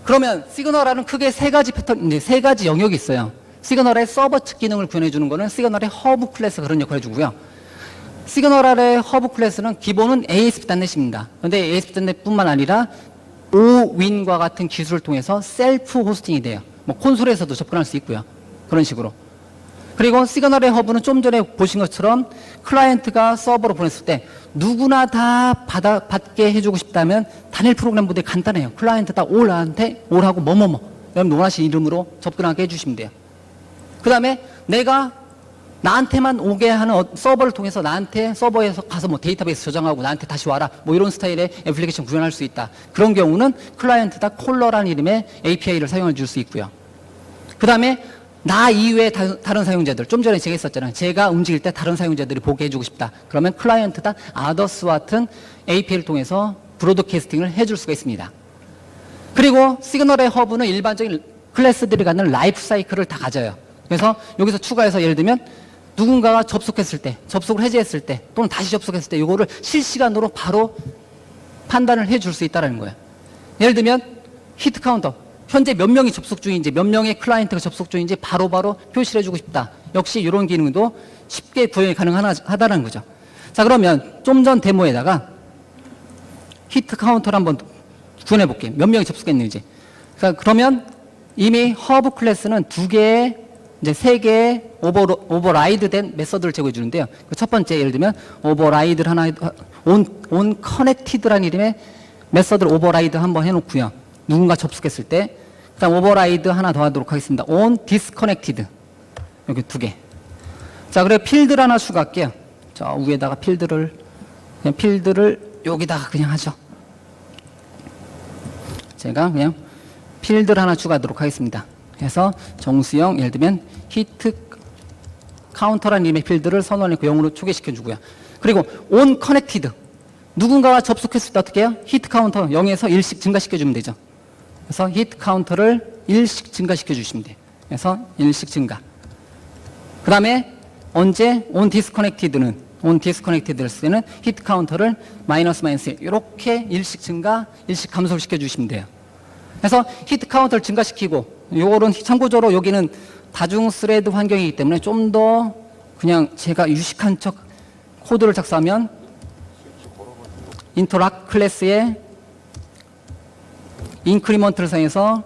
그러면 시그널화는 크게 세 가지 패턴, 이제 세 가지 영역이 있어요. 시그널의 서버 측 기능을 구현해주는 거는 시그널의 허브 클래스가 그런 역할을 해주고요. 시그널의 허브 클래스는 기본은 ASP.NET입니다. 그런데 ASP.NET뿐만 아니라 OWin과 같은 기술을 통해서 셀프 호스팅이 돼요. 뭐 콘솔에서도 접근할 수 있고요. 그런 식으로. 그리고 시그널의 허브는 좀 전에 보신 것처럼 클라이언트가 서버로 보냈을 때 누구나 다 받게 해주고 싶다면 단일 프로그램 모델이 간단해요. 클라이언트 다 올한테 올하고 뭐뭐뭐 여러분 원하시는 이름으로 접근하게 해주시면 돼요. 그 다음에 내가 나한테만 오게 하는 서버를 통해서 나한테 서버에서 가서 뭐 데이터베이스 저장하고 나한테 다시 와라 뭐 이런 스타일의 애플리케이션 구현할 수 있다. 그런 경우는 클라이언트다 콜러라는 이름의 API를 사용해 줄 수 있고요. 그 다음에 나 이외에 다른 사용자들, 좀 전에 제가 했었잖아요. 제가 움직일 때 다른 사용자들이 보게 해주고 싶다. 그러면 클라이언트다 아더스와 같은 API를 통해서 브로드캐스팅을 해줄 수가 있습니다. 그리고 시그널의 허브는 일반적인 클래스들이 갖는 라이프 사이클을 다 가져요. 그래서 여기서 추가해서 예를 들면 누군가가 접속했을 때, 접속을 해제했을 때, 또는 다시 접속했을 때 이거를 실시간으로 바로 판단을 해줄 수 있다는 거예요. 예를 들면 히트 카운터, 현재 몇 명이 접속 중인지, 몇 명의 클라이언트가 접속 중인지 바로바로 표시를 해주고 싶다. 역시 이런 기능도 쉽게 구현이 가능하다는 거죠. 자, 그러면 좀 전 데모에다가 히트 카운터를 한번 구현해 볼게요. 몇 명이 접속했는지. 자, 그러면 이미 허브 클래스는 이제 세 개의 오버라이드 된 메서드를 제공해 주는데요. 첫 번째, 예를 들면 오버라이드를 하나, 온 커넥티드라는 이름의 메서드를 오버라이드 한번 해놓고요. 누군가 접속했을 때, 그 다음 오버라이드 하나 더 하도록 하겠습니다. on disconnected. 여기 두 개. 자, 그리고 필드를 하나 추가할게요. 저 위에다가 필드를 여기다가 그냥 하죠. 제가 그냥 필드를 하나 추가하도록 하겠습니다. 그래서 정수영, 예를 들면 히트 카운터라는 이름의 필드를 선언했고 0으로 초기시켜 주고요. 그리고 on connected. 누군가가 접속했을 때 어떻게 해요? 히트 카운터 0에서 1씩 증가시켜 주면 되죠. 그래서 히트 카운터를 1씩 증가시켜 주시면 돼요. 그래서 1씩 증가. 그 다음에 언제 on disconnected를 쓸 때는 히트 카운터를 마이너스 1 이렇게 1씩 증가, 1씩 감소를 시켜 주시면 돼요. 그래서 히트 카운터를 증가시키고 요거는 참고적으로 여기는 다중 스레드 환경이기 때문에 좀 더 그냥 제가 유식한 척 코드를 작성하면 인터락 클래스의 인크리먼트를 사용해서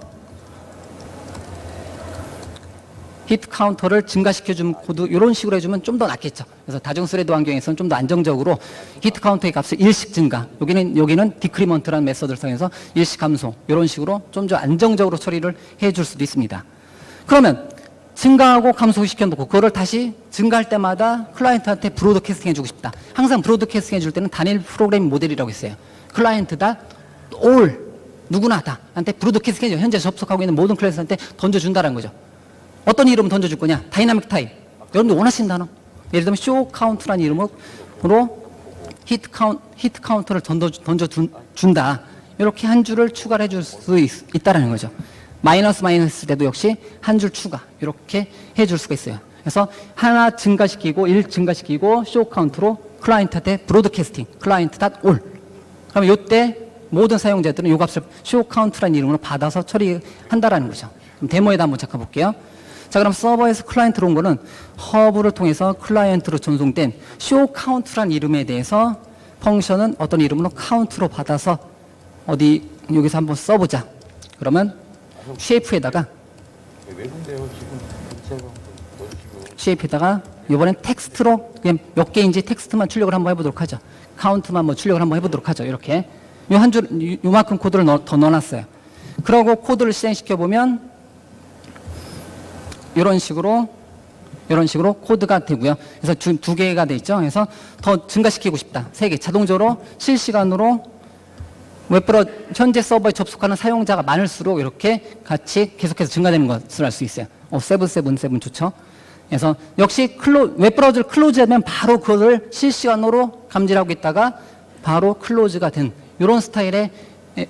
히트 카운터를 증가시켜주는 코드 이런 식으로 해주면 좀 더 낫겠죠. 그래서 다중 스레드 환경에서는 좀 더 안정적으로 히트 카운터의 값을 1씩 증가, 여기는 디크리먼트라는 메서드를 사용해서 1씩 감소 이런 식으로 좀 더 안정적으로 처리를 해줄 수도 있습니다. 그러면 증가하고 감소시켜놓고 그거를 다시 증가할 때마다 클라이언트한테 브로드캐스팅 해주고 싶다. 항상 브로드캐스팅 해줄 때는 단일 프로그래밍 모델이라고 있어요. 클라이언트다 all 누구나 다 한테 브로드캐스팅 해줘. 현재 접속하고 있는 모든 클래스한테 던져준다는 거죠. 어떤 이름을 던져줄 거냐? 다이나믹 타입. 여러분들 원하시는 단어. 예를 들면 쇼 카운트라는 이름으로 히트 카운트를 던져준다. 이렇게 한 줄을 추가를 해줄 수 있다는 거죠. 마이너스 때도 역시 한 줄 추가. 이렇게 해줄 수가 있어요. 그래서 하나 증가시키고 1 증가시키고 쇼 카운트로 클라이언트한테 브로드캐스팅 클라이언트.all. 그러면 이때 모든 사용자들은 이 값을 쇼 카운트라는 이름으로 받아서 처리한다는 거죠. 그럼 데모에다 한번 잠깐 볼게요. 자, 그럼 서버에서 클라이언트로 온 거는 허브를 통해서 클라이언트로 전송된 쇼 카운트라는 이름에 대해서 펑션은 어떤 이름으로 카운트로 받아서 어디 여기서 한번 써보자. 그러면 쉐이프에다가 이번엔 텍스트로 그냥 몇 개인지 텍스트만 출력을 한번 해보도록 하죠. 카운트만 뭐 출력을 한번 해보도록 하죠. 이렇게 요만큼 코드를 더 넣어놨어요. 그러고 코드를 실행시켜 보면 이런 식으로 코드가 되고요. 그래서 두 개가 돼 있죠. 그래서 더 증가시키고 싶다. 3개 자동적으로 실시간으로 현재 서버에 접속하는 사용자가 많을수록 이렇게 같이 계속해서 증가되는 것을 알 수 있어요. 777 좋죠. 그래서 역시 웹브라우저를 클로즈하면 바로 그것을 실시간으로 감지하고 있다가 바로 클로즈가 된 이런 스타일의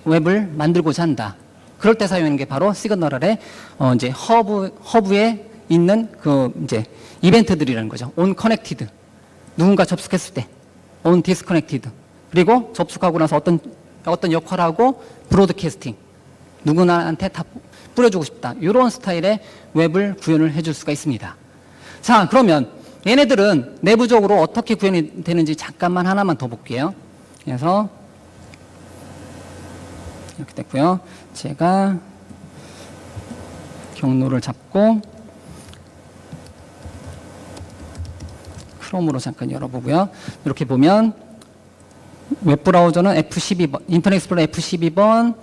웹을 만들고자 한다. 그럴 때 사용하는 게 바로 시그널의 이제 허브에 있는 이제 이벤트들이라는 거죠. on connected. 누군가 접속했을 때 on disconnected. 그리고 접속하고 나서 어떤 역할을 하고 브로드캐스팅. 누구나한테 다 뿌려주고 싶다. 이런 스타일의 웹을 구현을 해줄 수가 있습니다. 자, 그러면 얘네들은 내부적으로 어떻게 구현이 되는지 잠깐만 하나만 더 볼게요. 그래서 이렇게 됐고요. 제가 경로를 잡고 크롬으로 잠깐 열어보고요. 이렇게 보면 웹브라우저는 F12번, 인터넷 익스플로러 F12번,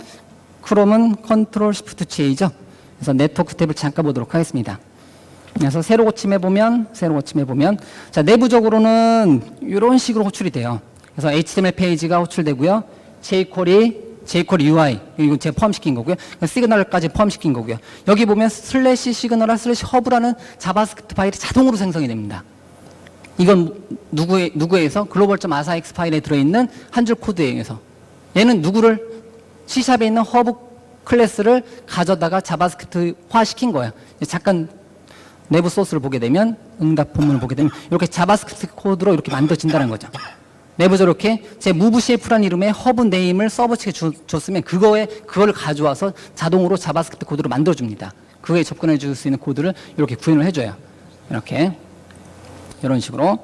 크롬은 컨트롤 시프트 J죠. 그래서 네트워크 탭을 잠깐 보도록 하겠습니다. 그래서 새로 고침해보면, 자, 내부적으로는 이런 식으로 호출이 돼요. 그래서 HTML 페이지가 호출되고요. jQuery UI, 이거 제가 포함시킨 거고요. 시그널까지 포함시킨 거고요. 여기 보면 슬래시 시그널 슬래시 허브라는 자바스크립트 파일이 자동으로 생성이 됩니다. 이건 누구에서? global.asax 파일에 들어있는 한 줄 코드에 의해서. 얘는 누구를? C샵에 있는 허브 클래스를 가져다가 자바스크립트화 시킨 거예요. 잠깐 내부 소스를 보게 되면, 응답 본문을 보게 되면, 이렇게 자바스크립트 코드로 이렇게 만들어진다는 거죠. 내부적으로 이렇게 제 move shap라는 이름의 허브 네임을 서버 측에 줬으면 그걸 가져와서 자동으로 자바스크립트 코드로 만들어줍니다. 그거에 접근해 줄 수 있는 코드를 이렇게 구현을 해줘요. 이렇게. 이런 식으로.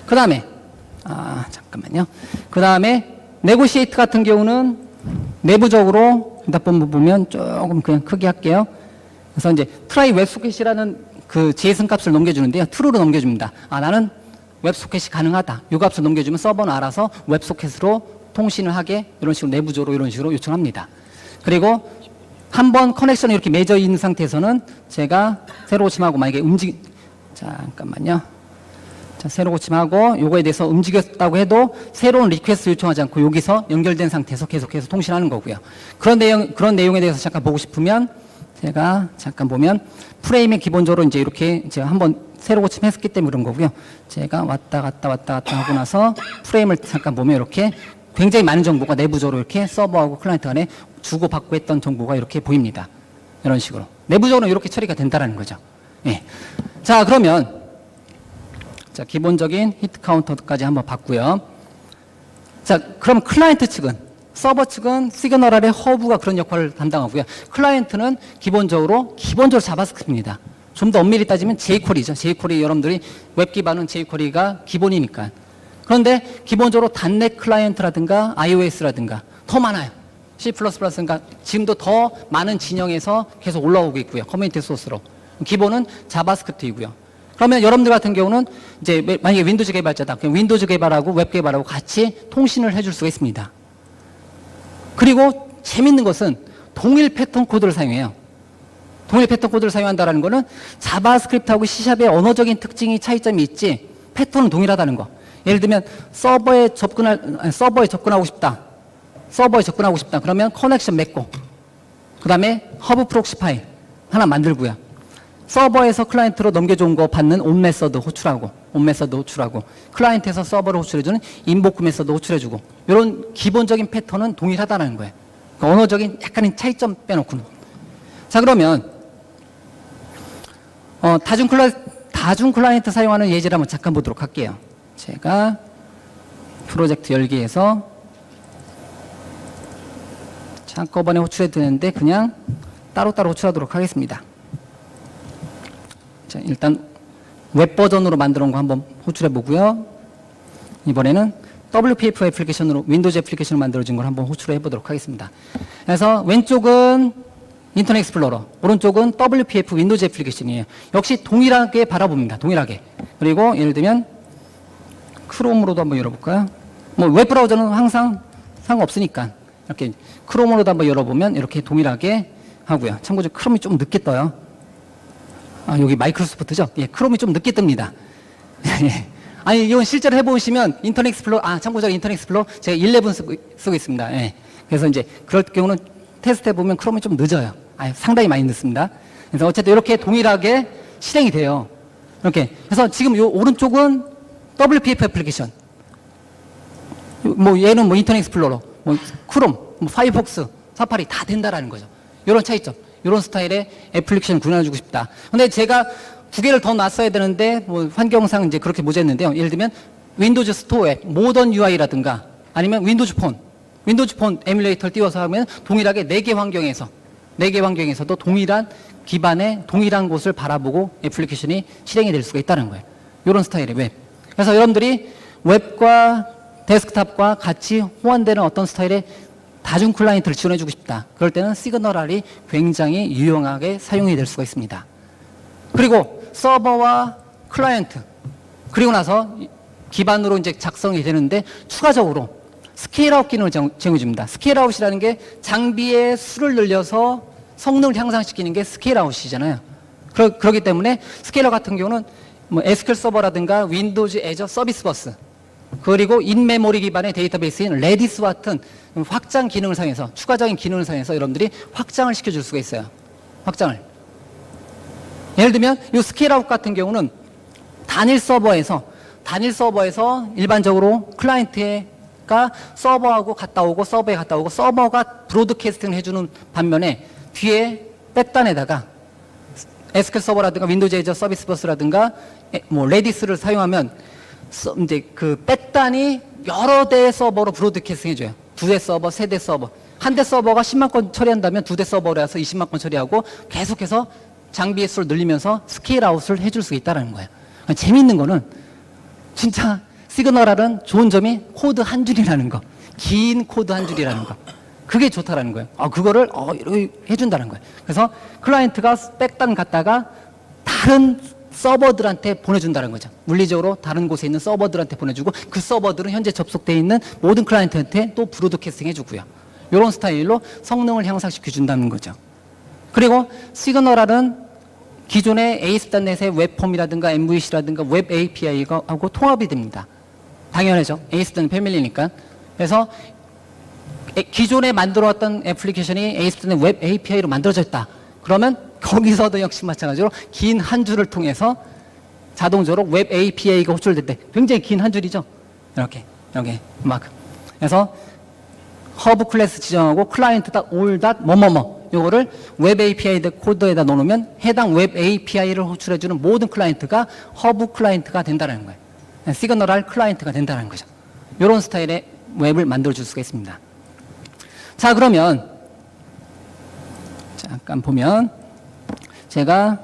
그 다음에, 잠깐만요. 그 다음에, 네고시에이트 같은 경우는 내부적으로, 응답본부 보면 조금 그냥 크게 할게요. 그래서 이제 try 웹소켓이라는 그 JSON 값을 넘겨주는데요. true로 넘겨줍니다. 나는 웹소켓이 가능하다. 이 값을 넘겨주면 서버는 알아서 웹소켓으로 통신을 하게 이런 식으로 내부적으로 이런 식으로 요청합니다. 그리고 한번 커넥션이 이렇게 맺어 있는 상태에서는 제가 새로 고침하고 만약에 잠깐만요. 자, 새로 고침하고 요거에 대해서 움직였다고 해도 새로운 리퀘스트 요청하지 않고 여기서 연결된 상태에서 계속해서 통신하는 거고요. 그런 내용에 대해서 잠깐 보고 싶으면 제가 잠깐 보면 프레임이 기본적으로 이제 이렇게 제가 한번 새로 고침했기 때문에 그런 거고요. 제가 왔다 갔다 하고 나서 프레임을 잠깐 보면 이렇게 굉장히 많은 정보가 내부적으로 이렇게 서버하고 클라이언트 간에 주고받고 했던 정보가 이렇게 보입니다. 이런 식으로. 내부적으로 이렇게 처리가 된다는 거죠. 예. 자, 그러면 자, 기본적인 히트 카운터까지 한번 봤고요. 자, 그럼 클라이언트 측은 서버 측은 시그널 아래 허브가 그런 역할을 담당하고요. 클라이언트는 기본적으로 자바스크립트입니다. 좀 더 엄밀히 따지면 jQuery죠. jQuery 여러분들이 웹 기반은 jQuery가 기본이니까. 그런데 기본적으로 .NET 클라이언트라든가 iOS라든가 더 많아요. C++가 지금도 더 많은 진영에서 계속 올라오고 있고요. 커뮤니티 소스로. 기본은 자바스크립트이고요. 그러면 여러분들 같은 경우는 이제 만약에 윈도우즈 개발자다. 그럼 윈도우즈 개발하고 웹 개발하고 같이 통신을 해줄 수가 있습니다. 그리고 재밌는 것은 동일 패턴 코드를 사용해요. 동일 패턴 코드를 사용한다는 것은 자바스크립트하고 C샵의 언어적인 특징이 차이점이 있지 패턴은 동일하다는 거. 예를 들면 서버에 접근하고 싶다. 그러면 커넥션 맺고 그 다음에 허브 프록시 파일 하나 만들고요. 서버에서 클라이언트로 넘겨준 거 받는 온 메서드 호출하고 클라이언트에서 서버로 호출해주는 인보크 메서드 호출해주고 이런 기본적인 패턴은 동일하다는 거예요. 그러니까 언어적인 약간의 차이점 빼놓고는. 자, 그러면 다중 클라이언트 사용하는 예제를 한번 잠깐 보도록 할게요. 제가 프로젝트 열기에서 한꺼번에 호출해도 되는데 그냥 따로따로 호출하도록 하겠습니다. 자, 일단 웹 버전으로 만들어 놓은 거 한번 호출해 보고요. 이번에는 WPF 애플리케이션으로 윈도우즈 애플리케이션을 만들어진 걸 한번 호출해 보도록 하겠습니다. 그래서 왼쪽은 인터넷 익스플로러, 오른쪽은 WPF 윈도우즈 애플리케이션이에요. 역시 동일하게 바라봅니다. 동일하게. 그리고 예를 들면 크롬으로도 한번 열어볼까요? 뭐 웹 브라우저는 항상 상관없으니까 이렇게 크롬으로도 한번 열어보면 이렇게 동일하게 하고요. 참고로 크롬이 좀 늦게 떠요. 여기 마이크로소프트죠? 예, 크롬이 좀 늦게 뜹니다. 아니, 이건 실제로 해보시면 인터넷 익스플로러, 참고적으로 인터넷 익스플로러 제가 11 쓰고 있습니다. 예. 그래서 이제 그럴 경우는 테스트 해보면 크롬이 좀 늦어요. 상당히 많이 늦습니다. 그래서 어쨌든 이렇게 동일하게 실행이 돼요. 이렇게. 그래서 지금 요 오른쪽은 WPF 애플리케이션. 얘는 인터넷 익스플로러, 크롬, 파이어폭스, 사파리 다 된다라는 거죠. 이런 차이점. 이런 스타일의 애플리케이션을 구현해주고 싶다. 근데 제가 두 개를 더 놨어야 되는데, 환경상 이제 그렇게 모자랐는데요. 예를 들면, 윈도우즈 스토어 앱, 모던 UI라든가, 아니면 윈도우즈 폰 윈도우즈 폰 에뮬레이터를 띄워서 하면 동일하게 4개 환경에서도 동일한 기반의 동일한 곳을 바라보고 애플리케이션이 실행이 될 수가 있다는 거예요. 이런 스타일의 웹. 그래서 여러분들이 웹과 데스크탑과 같이 호환되는 어떤 스타일의 다중 클라이언트를 지원해주고 싶다. 그럴 때는 시그널R이 굉장히 유용하게 사용이 될 수가 있습니다. 그리고 서버와 클라이언트, 그리고 나서 기반으로 이제 작성이 되는데 추가적으로 스케일아웃 기능을 제공해줍니다. 스케일아웃이라는 게 장비의 수를 늘려서 성능을 향상시키는 게 스케일아웃이잖아요. 그렇기 때문에 스케일아웃 같은 경우는 뭐 SQL 서버라든가 윈도우즈 애저 서비스 버스, 그리고 인메모리 기반의 데이터베이스인 레디스와 같은 확장 기능을 사용해서, 추가적인 기능을 사용해서 여러분들이 확장을 시켜줄 수가 있어요. 확장을. 예를 들면 이 스케일아웃 같은 경우는 단일 서버에서 일반적으로 클라이언트가 서버하고 갔다 오고 서버에 갔다 오고 서버가 브로드캐스팅을 해주는 반면에 뒤에 백단에다가 SQL 서버라든가 윈도우즈 애저 서비스 버스라든가 뭐 레디스를 사용하면 이제 그 백단이 여러 대의 서버로 브로드캐스팅 해줘요. 2대 서버, 3대 서버. 한 대 서버가 10만 건 처리한다면 2대 서버로 해서 20만 건 처리하고 계속해서 장비의 수를 늘리면서 스케일 아웃을 해줄 수 있다는 거예요. 재밌는 거는 진짜 시그널R은 좋은 점이 코드 한 줄이라는 거. 긴 코드 한 줄이라는 거. 그게 좋다라는 거예요. 그거를 이렇게 해준다는 거예요. 그래서 클라이언트가 백단 갖다가 다른 서버들한테 보내준다는 거죠. 물리적으로 다른 곳에 있는 서버들한테 보내주고 그 서버들은 현재 접속되어 있는 모든 클라이언트한테 또 브로드캐스팅 해주고요. 이런 스타일로 성능을 향상시켜준다는 거죠. 그리고 시그널R은 기존의 ASP.NET의 웹폼이라든가 MVC라든가 웹 API하고 통합이 됩니다. 당연하죠. ASP.NET 패밀리니까. 그래서 기존에 만들어왔던 애플리케이션이 ASP.NET 웹 API로 만들어져 있다. 그러면 거기서도 역시 마찬가지로 긴 한 줄을 통해서 자동적으로 웹 API가 호출될 때 굉장히 긴 한 줄이죠. 이렇게 막. 그래서 허브 클래스 지정하고 client.all.뭐뭐뭐 요거를 웹 API 코드에다 넣어놓으면 해당 웹 API를 호출해주는 모든 클라이언트가 허브 클라이언트가 된다는 거예요. 시그널R 클라이언트가 된다는 거죠. 이런 스타일의 웹을 만들어줄 수가 있습니다. 자, 그러면 잠깐 보면 제가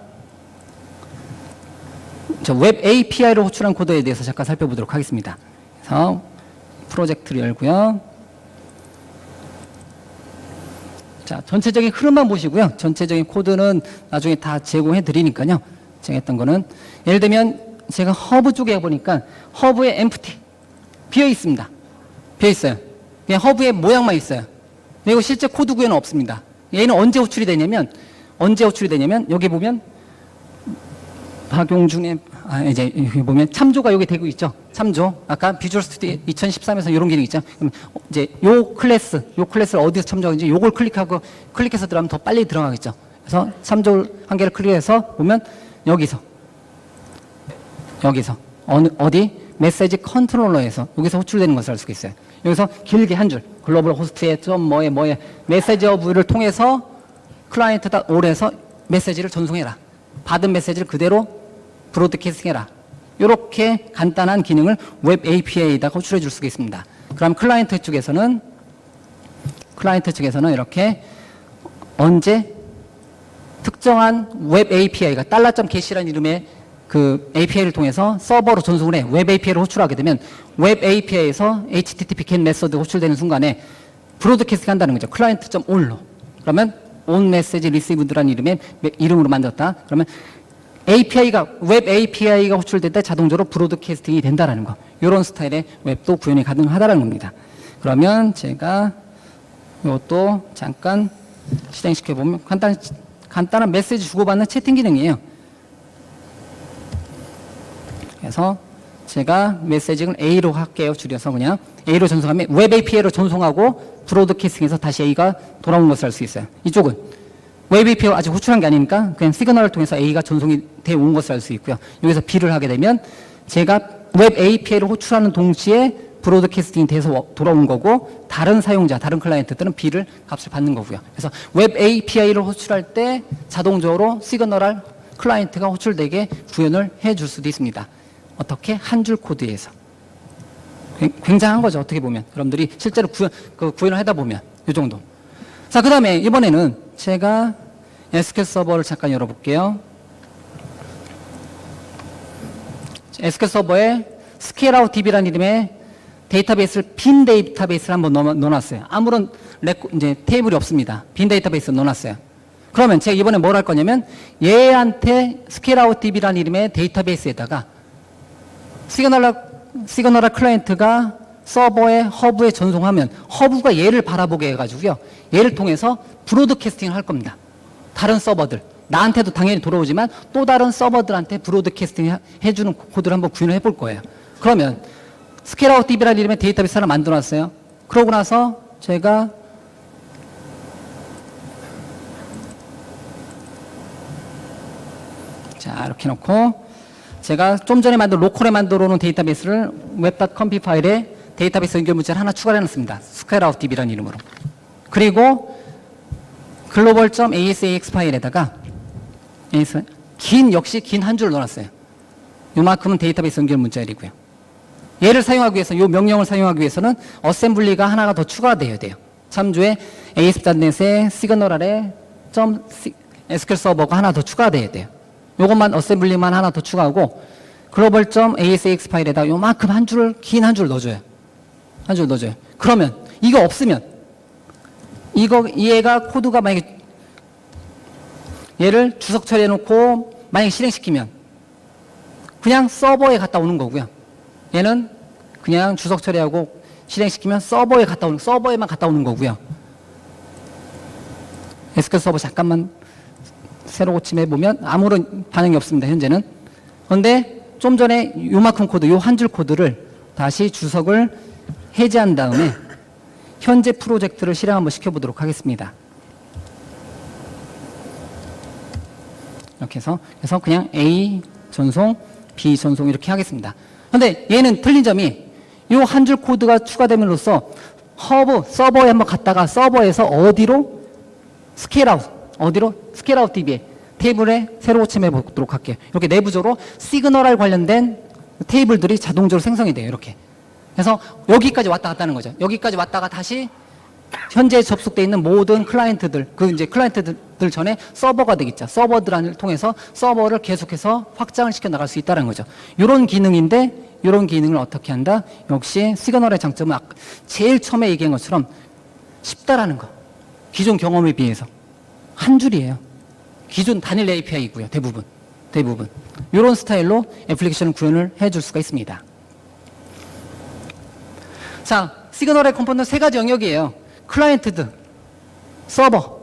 웹 API를 호출한 코드에 대해서 잠깐 살펴보도록 하겠습니다. 그래서 프로젝트를 열고요. 자, 전체적인 흐름만 보시고요. 전체적인 코드는 나중에 다 제공해 드리니까요. 제가 했던 거는 예를 들면 제가 허브 쪽에 보니까 허브에 empty 비어 있습니다. 비어 있어요. 그냥 허브의 모양만 있어요. 그리고 실제 코드 구현은 없습니다. 얘는 언제 호출이 되냐면 여기 보면 박용준의 이제 여기 보면 참조가 여기 되고 있죠. 참조. 아까 비주얼 스튜디오 2013에서 이런 기능 있죠. 그럼 이제 요 클래스를 어디서 참조하는지 요걸 클릭해서 들어가면 더 빨리 들어가겠죠. 그래서 참조 한 개를 클릭해서 보면 여기서 어디 메시지 컨트롤러에서 여기서 호출되는 것을 알 수가 있어요. 여기서 길게 한 줄 글로벌 호스트의 점 뭐에 메시지 어브를 통해서 client.all에서 메시지를 전송해라. 받은 메시지를 그대로 브로드캐스팅해라. 이렇게 간단한 기능을 웹 API에다가 호출해 줄 수가 있습니다. 그럼 클라이언트 쪽에서는 이렇게 언제 특정한 웹 API가 $get이라는 이름의 그 API를 통해서 서버로 전송을 해 웹 API를 호출하게 되면 웹 API에서 HTTP GET 메소드 호출되는 순간에 브로드캐스팅 한다는 거죠. client.all로. 그러면 on message received라는 이름으로 만들었다. 그러면 웹 API가 호출될 때 자동적으로 브로드캐스팅이 된다는 거. 이런 스타일의 웹도 구현이 가능하다는 겁니다. 그러면 제가 이것도 잠깐 실행시켜 보면 간단한 메시지 주고받는 채팅 기능이에요. 그래서 제가 메시지를 A로 할게요. 줄여서 그냥 A로 전송하면 웹 API로 전송하고 브로드캐스팅해서 다시 A가 돌아온 것을 알 수 있어요. 이쪽은 웹 API가 아직 호출한 게 아니니까 그냥 시그널을 통해서 A가 전송이 되어 온 것을 알 수 있고요. 여기서 B를 하게 되면 제가 웹 API를 호출하는 동시에 브로드캐스팅이 돼서 돌아온 거고 다른 사용자, 다른 클라이언트들은 B를 값을 받는 거고요. 그래서 웹 API를 호출할 때 자동적으로 시그널R 클라이언트가 호출되게 구현을 해줄 수도 있습니다. 어떻게? 한 줄 코드에서. 굉장한 거죠. 어떻게 보면. 여러분들이 실제로 구현을 하다 보면. 이 정도. 자, 그 다음에 이번에는 제가 SQL 서버를 잠깐 열어볼게요. SQL 서버에 스케일아웃 DB라는 이름의 데이터베이스를 빈 데이터베이스를 한번 넣어놨어요. 아무런 이제 테이블이 없습니다. 빈 데이터베이스를 넣어놨어요. 그러면 제가 이번에 뭘 할 거냐면 얘한테 스케일아웃 DB라는 이름의 데이터베이스에다가 시그널 클라이언트가 서버에 허브에 전송하면 허브가 얘를 바라보게 해가지고요. 얘를 통해서 브로드캐스팅을 할 겁니다. 다른 서버들. 나한테도 당연히 돌아오지만 또 다른 서버들한테 브로드캐스팅 해주는 코드를 한번 구현을 해볼 거예요. 그러면 스케일아웃 DB라는 이름의 데이터베이스 하나 만들어놨어요. 그러고 나서 제가 자 이렇게 놓고 제가 좀 전에 로컬에 만들어 놓은 데이터베이스를 web.comp 파일에 데이터베이스 연결 문자를 하나 추가해 놨습니다. 스케일아웃 DB라는 이름으로. 그리고 global.asax 파일에다가 역시 긴 한 줄을 넣어놨어요. 요만큼은 데이터베이스 연결 문자열이고요. 얘를 사용하기 위해서, 요 명령을 사용하기 위해서는 어셈블리가 하나가 더 추가되어야 돼요. 참조에 ASP.NET의 시그널 아래 .SQL 서버가 하나 더 추가되어야 돼요. 요것만 어셈블리만 하나 더 추가하고 global.asax 파일에다 요만큼 긴 한 줄을 넣어줘요. 한 줄 넣어줘요. 그러면 이거 없으면 얘가 코드가 만약에 얘를 주석 처리해 놓고 만약에 실행시키면 그냥 서버에 갔다 오는 거고요. 얘는 그냥 주석 처리하고 실행시키면 서버에만 갔다 오는 거고요. SQL 서버 잠깐만 새로 고침해 보면 아무런 반응이 없습니다. 현재는. 그런데 좀 전에 요만큼 코드, 요 한 줄 코드를 다시 주석을 해제한 다음에 현재 프로젝트를 실행 한번 시켜보도록 하겠습니다. 이렇게 해서 그냥 A 전송, B 전송 이렇게 하겠습니다. 그런데 얘는 틀린 점이 요 한 줄 코드가 추가됨으로써 허브 서버에 한번 갔다가 서버에서 스케일아웃 DB에 테이블에 새로 고침해 보도록 할게요. 이렇게 내부적으로 시그널 관련된 테이블들이 자동적으로 생성이 돼요. 이렇게. 그래서 여기까지 왔다 갔다 하는 거죠. 여기까지 왔다가 다시 현재 접속되어 있는 모든 클라이언트들, 이제 클라이언트들 전에 서버가 되겠죠. 서버들을 통해서 서버를 계속해서 확장을 시켜 나갈 수 있다는 거죠. 이런 기능인데, 이런 기능을 어떻게 한다? 역시 시그널의 장점은 제일 처음에 얘기한 것처럼 쉽다라는 거. 기존 경험에 비해서. 한 줄이에요. 기존 단일 API이고요. 대부분. 이런 스타일로 애플리케이션 구현을 해줄 수가 있습니다. 자, 시그널의 컴포넌트 세 가지 영역이에요. 클라이언트드, 서버,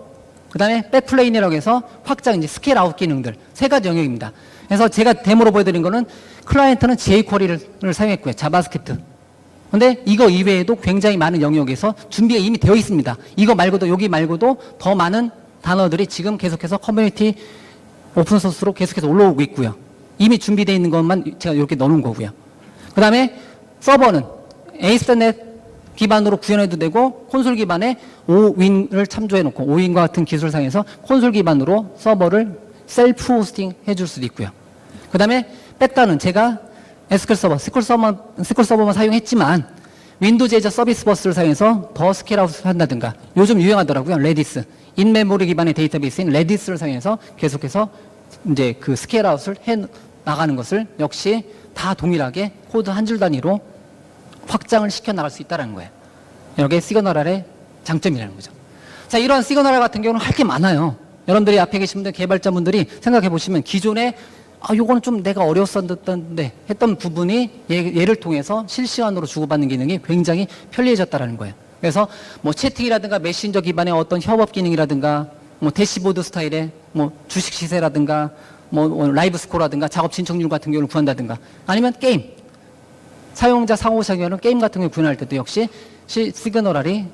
그 다음에 백플레인이라고 해서 확장, 이제 스케일 아웃 기능들. 세 가지 영역입니다. 그래서 제가 데모로 보여드린 거는 클라이언트는 jQuery를 사용했고요. 자바스크립트. 근데 이거 이외에도 굉장히 많은 영역에서 준비가 이미 되어 있습니다. 이거 말고도, 여기 말고도 더 많은 단어들이 지금 계속해서 커뮤니티 오픈소스로 계속해서 올라오고 있고요. 이미 준비되어 있는 것만 제가 이렇게 넣어놓은 거고요. 그 다음에 서버는 ASP.NET 기반으로 구현해도 되고 콘솔 기반의 오윈을 참조해 놓고 오윈과 같은 기술을 사용해서 콘솔 기반으로 서버를 셀프 호스팅 해줄 수도 있고요. 그 다음에 백단은 제가 SQL 서버만 사용했지만 윈도우즈 애저 서비스 버스를 사용해서 더 스케일아웃을 한다든가 요즘 유행하더라고요. 레디스. 인메모리 기반의 데이터베이스인 레디스를 사용해서 계속해서 이제 그 스케일아웃을 해 나가는 것을 역시 다 동일하게 코드 한 줄 단위로 확장을 시켜 나갈 수 있다는 거예요. 이게 시그널의 장점이라는 거죠. 자, 이런 시그널 같은 경우는 할 게 많아요. 여러분들이 앞에 계신 분들, 개발자분들이 생각해 보시면 기존에 요거는 좀 내가 어려웠었는데 했던 부분이 얘를 통해서 실시간으로 주고받는 기능이 굉장히 편리해졌다는 거예요. 그래서 뭐 채팅이라든가 메신저 기반의 어떤 협업 기능이라든가 뭐 대시보드 스타일의 뭐 주식 시세라든가 뭐 라이브 스코어라든가 작업 진척률 같은 경우를 구한다든가 아니면 게임 사용자 상호작용하는 게임 같은 걸 구현할 때도 역시 시그널이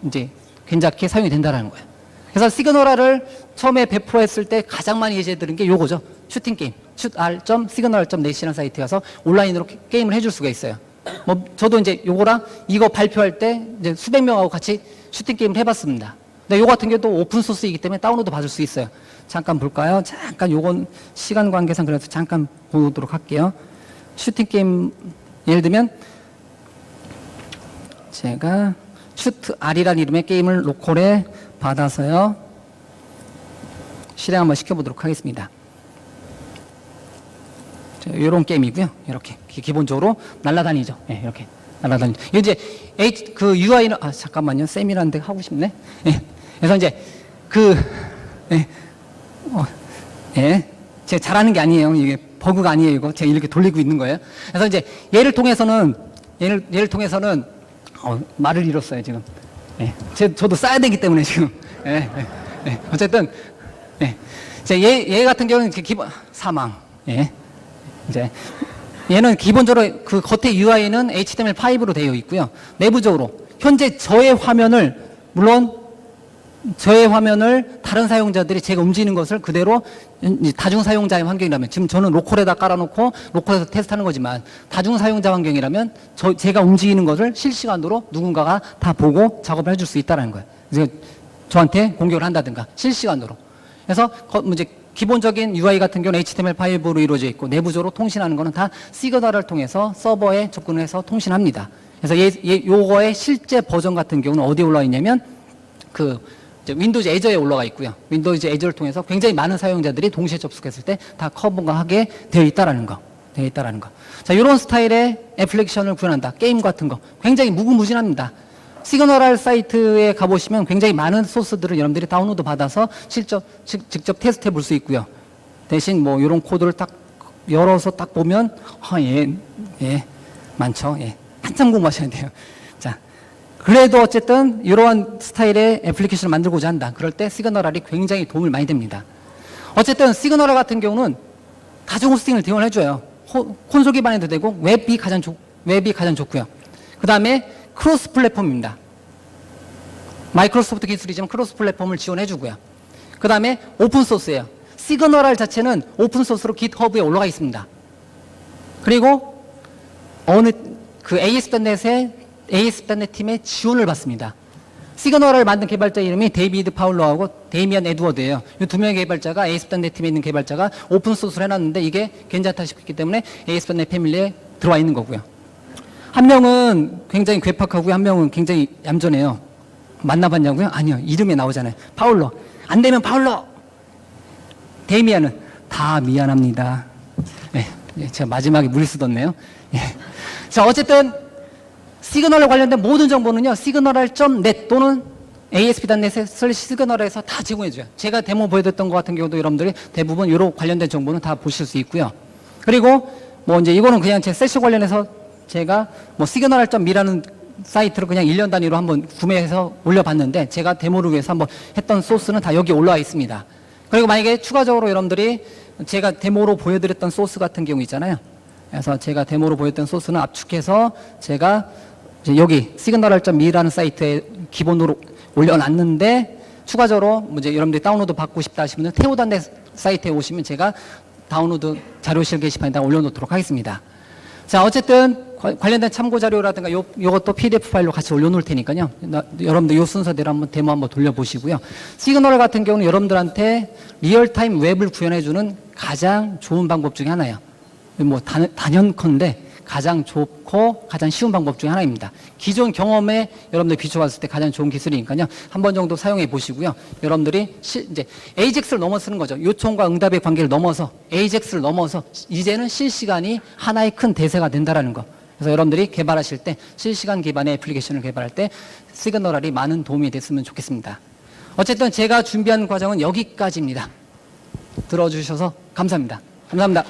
이제 괜찮게 사용이 된다는 거예요. 그래서 시그널을 처음에 배포했을 때 가장 많이 예제드린 게 요거죠. 슈팅 게임. 슛r.signal.net이라는 사이트에 가서 온라인으로 게임을 해줄 수가 있어요. 뭐 저도 이제 요거랑 이거 발표할 때 이제 수백 명하고 같이 슈팅 게임을 해봤습니다. 근데 요 같은 경우도 오픈 소스이기 때문에 다운로드 받을 수 있어요. 잠깐 볼까요? 잠깐 요건 시간 관계상 그래서 잠깐 보도록 할게요. 슈팅 게임 예를 들면 제가 슈트 R이라는 이름의 게임을 로컬에 받아서요. 실행 한번 시켜보도록 하겠습니다. 이런 게임이고요. 이렇게 기본적으로 날아다니죠. 예, 이렇게 날아다니죠. 이제 그 UI는 잠깐만요. 쌤이라는데 하고 싶네. 예. 그래서 이제 제가 잘하는 게 아니에요. 이게 버그가 아니에요. 이거 제가 이렇게 돌리고 있는 거예요. 그래서 이제 얘를 통해서는 말을 잃었어요 지금. 예. 저도 써야 되기 때문에 지금. 어쨌든 얘 같은 경우는 기본 사망. 예. 이제 얘는 기본적으로 그 겉에 UI는 HTML5로 되어 있고요. 내부적으로 현재 저의 화면을 다른 사용자들이 제가 움직이는 것을 그대로 다중 사용자의 환경이라면, 지금 저는 로컬에다 깔아놓고 로컬에서 테스트하는 거지만 다중 사용자 환경이라면 제가 움직이는 것을 실시간으로 누군가가 다 보고 작업을 해줄 수 있다는 거예요. 그래서 저한테 공격을 한다든가 실시간으로. 그래서 이제 기본적인 UI 같은 경우는 HTML5로 이루어져 있고 내부적으로 통신하는 거는 다 시그널을 통해서 서버에 접근해서 통신합니다. 그래서 요거의 실제 버전 같은 경우는 어디에 올라와 있냐면 윈도우즈 애저에 올라가 있고요. 윈도우즈 애저를 통해서 굉장히 많은 사용자들이 동시에 접속했을 때 다 커버하게 되어 있다라는 거. 자, 이런 스타일의 애플리케이션을 구현한다. 게임 같은 거. 굉장히 무궁무진합니다. 시그널 사이트에 가보시면 굉장히 많은 소스들을 여러분들이 다운로드 받아서 직접 테스트해 볼 수 있고요. 대신 이런 코드를 딱 열어서 딱 보면, 많죠. 한참 공부하셔야 돼요. 자, 그래도 어쨌든 이러한 스타일의 애플리케이션을 만들고자 한다. 그럴 때 시그널이 굉장히 도움을 많이 됩니다. 어쨌든 시그널 같은 경우는 다중 호스팅을 지원해줘요. 콘솔 기반에도 되고 웹이 가장 좋고요. 그 다음에 크로스 플랫폼입니다. 마이크로소프트 기술이지만 크로스 플랫폼을 지원해주고요. 그 다음에 오픈 소스예요. 시그널 자체는 오픈 소스로 깃허브에 올라가 있습니다. 그리고 ASP.NET 팀의 지원을 받습니다. 시그널을 만든 개발자 이름이 데이비드 파울러하고 데이미안 에드워드예요. 이 두 명의 개발자가 ASP.NET 팀에 있는 개발자가 오픈 소스를 해놨는데 이게 괜찮다 싶기 때문에 ASP.NET 패밀리에 들어와 있는 거고요. 한 명은 굉장히 괴팍하고요. 한 명은 굉장히 얌전해요. 만나봤냐고요? 아니요. 이름에 나오잖아요. 파울러. 안 되면 파울러. 데이미안은 다 미안합니다. 제가 마지막에 무리수뒀네요. 자, 어쨌든 시그널에 관련된 모든 정보는요. signal.net 또는 ASP.NET/시그널에서 다 제공해줘요. 제가 데모 보여드렸던 것 같은 경우도 여러분들이 대부분 이런 관련된 정보는 다 보실 수 있고요. 그리고 이제 이거는 그냥 제 세션 관련해서 제가 시그널.me라는 사이트를 그냥 1년 단위로 한번 구매해서 올려봤는데 제가 데모를 위해서 한번 했던 소스는 다 여기 올라와 있습니다. 그리고 만약에 추가적으로 여러분들이 제가 데모로 보여드렸던 소스 같은 경우 있잖아요. 그래서 제가 데모로 보여드렸던 소스는 압축해서 제가 이제 여기 signal.me라는 사이트에 기본으로 올려놨는데 추가적으로 이제 여러분들이 다운로드 받고 싶다 하시면 태우단데 사이트에 오시면 제가 다운로드 자료실 게시판에다 올려놓도록 하겠습니다. 자, 어쨌든 관련된 참고 자료라든가 요것도 PDF 파일로 같이 올려놓을 테니까요. 여러분들 요 순서대로 한번 데모 한번 돌려보시고요. 시그널 같은 경우는 여러분들한테 리얼타임 웹을 구현해주는 가장 좋은 방법 중에 하나예요. 단연컨대 가장 좋고 가장 쉬운 방법 중에 하나입니다. 기존 경험에 여러분들 비춰봤을 때 가장 좋은 기술이니까요. 한 번 정도 사용해 보시고요. 여러분들이 이제 AJAX를 넘어 쓰는 거죠. 요청과 응답의 관계를 넘어서 AJAX를 넘어서 이제는 실시간이 하나의 큰 대세가 된다라는 거. 그래서 여러분들이 개발하실 때 실시간 기반의 애플리케이션을 개발할 때 시그널이 많은 도움이 됐으면 좋겠습니다. 어쨌든 제가 준비한 과정은 여기까지입니다. 들어주셔서 감사합니다. 감사합니다.